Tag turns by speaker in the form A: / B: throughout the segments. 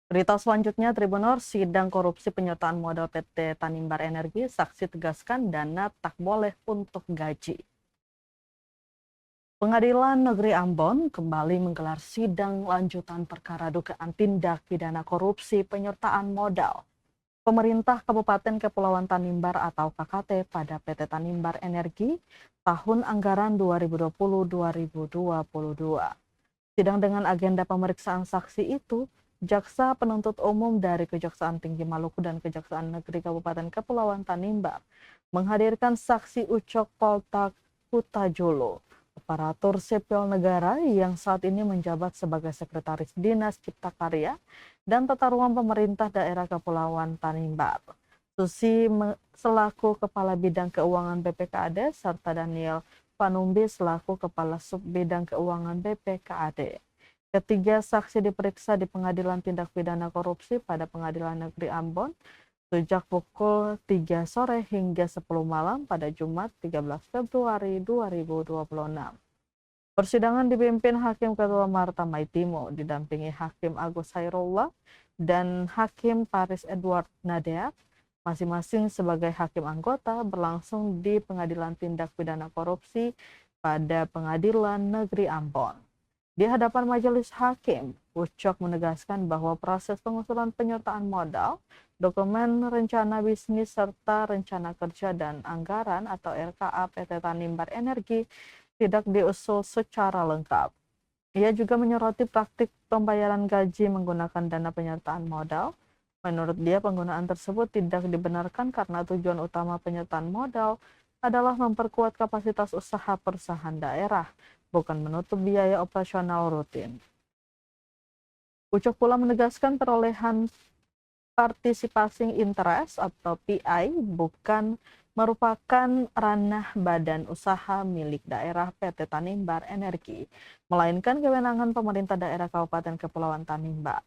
A: Berita selanjutnya, Tribunor, sidang korupsi penyertaan modal PT Tanimbar Energi, saksi tegaskan dana tak boleh untuk gaji. Pengadilan Negeri Ambon kembali menggelar sidang lanjutan perkara dugaan tindak pidana korupsi penyertaan modal pemerintah Kabupaten Kepulauan Tanimbar atau KKT pada PT Tanimbar Energi tahun anggaran 2020-2022. Sidang dengan agenda pemeriksaan saksi itu, Jaksa Penuntut Umum dari Kejaksaan Tinggi Maluku dan Kejaksaan Negeri Kabupaten Kepulauan Tanimbar menghadirkan saksi Ucok Poltak Hutajulu, aparatur sipil negara yang saat ini menjabat sebagai Sekretaris Dinas Cipta Karya dan Tata Ruang Pemerintah Daerah Kepulauan Tanimbar, Susi selaku Kepala Bidang Keuangan BPKAD, serta Daniel Panumbi selaku Kepala Sub Bidang Keuangan BPKAD. Ketiga saksi diperiksa di Pengadilan Tindak Pidana Korupsi pada Pengadilan Negeri Ambon sejak pukul 3 sore hingga 10 malam pada Jumat 13 Februari 2026. Persidangan dipimpin Hakim Ketua Marta Maitimo, didampingi Hakim Agus Hairullah dan Hakim Paris Edward Nadeak, masing-masing sebagai hakim anggota, berlangsung di Pengadilan Tindak Pidana Korupsi pada Pengadilan Negeri Ambon. Di hadapan majelis hakim, Ucok menegaskan bahwa proses pengusulan penyertaan modal, dokumen rencana bisnis, serta rencana kerja dan anggaran atau RKA PT Tanimbar Energi tidak diusul secara lengkap. Ia juga menyoroti praktik pembayaran gaji menggunakan dana penyertaan modal. Menurut dia, penggunaan tersebut tidak dibenarkan karena tujuan utama penyertaan modal adalah memperkuat kapasitas usaha perusahaan daerah, bukan menutup biaya operasional rutin. Ucok pula menegaskan perolehan participation interest atau PI bukan merupakan ranah badan usaha milik daerah PT Tanimbar Energi, melainkan kewenangan pemerintah daerah Kabupaten Kepulauan Tanimbar.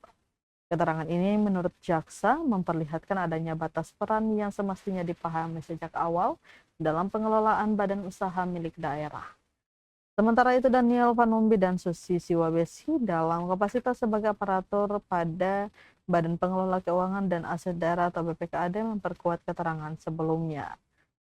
A: Keterangan ini menurut jaksa memperlihatkan adanya batas peran yang semestinya dipahami sejak awal dalam pengelolaan badan usaha milik daerah. Sementara itu, Daniel Panumbi dan Susi Siwabesi dalam kapasitas sebagai aparatur pada Badan Pengelola Keuangan dan Aset Daerah atau BPKAD memperkuat keterangan sebelumnya.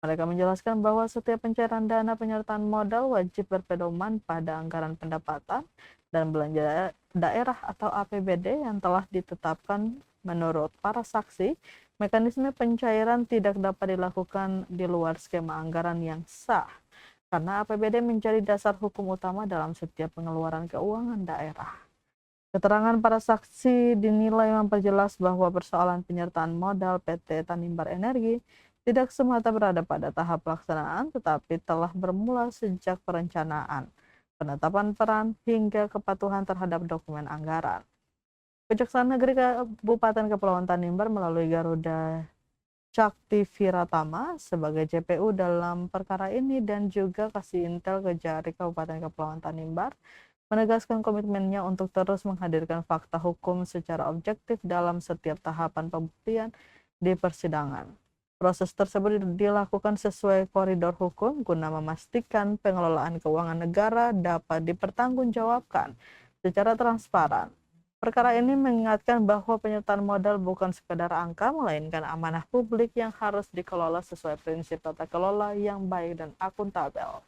A: Mereka menjelaskan bahwa setiap pencairan dana penyertaan modal wajib berpedoman pada anggaran pendapatan dan belanja daerah atau APBD yang telah ditetapkan. Menurut para saksi, mekanisme pencairan tidak dapat dilakukan di luar skema anggaran yang sah, karena APBD menjadi dasar hukum utama dalam setiap pengeluaran keuangan daerah. Keterangan para saksi dinilai memperjelas bahwa persoalan penyertaan modal PT Tanimbar Energi tidak semata berada pada tahap pelaksanaan, tetapi telah bermula sejak perencanaan, penetapan peran, hingga kepatuhan terhadap dokumen anggaran. Kejaksaan Negeri Kabupaten Kepulauan Tanimbar melalui Garuda Cakti Viratama sebagai JPU dalam perkara ini dan juga Kasih Intel Kejari Kabupaten Kepulauan Tanimbar menegaskan komitmennya untuk terus menghadirkan fakta hukum secara objektif dalam setiap tahapan pembuktian di persidangan. Proses tersebut dilakukan sesuai koridor hukum guna memastikan pengelolaan keuangan negara dapat dipertanggungjawabkan secara transparan. Perkara ini mengingatkan bahwa penyertaan modal bukan sekedar angka, melainkan amanah publik yang harus dikelola sesuai prinsip tata kelola yang baik dan akuntabel.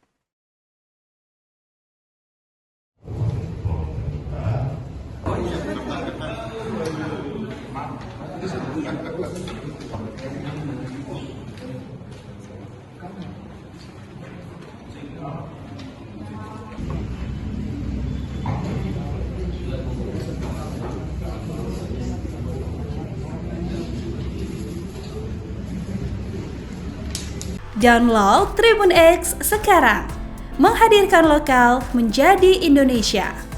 B: Download Tribun X sekarang, menghadirkan lokal menjadi Indonesia.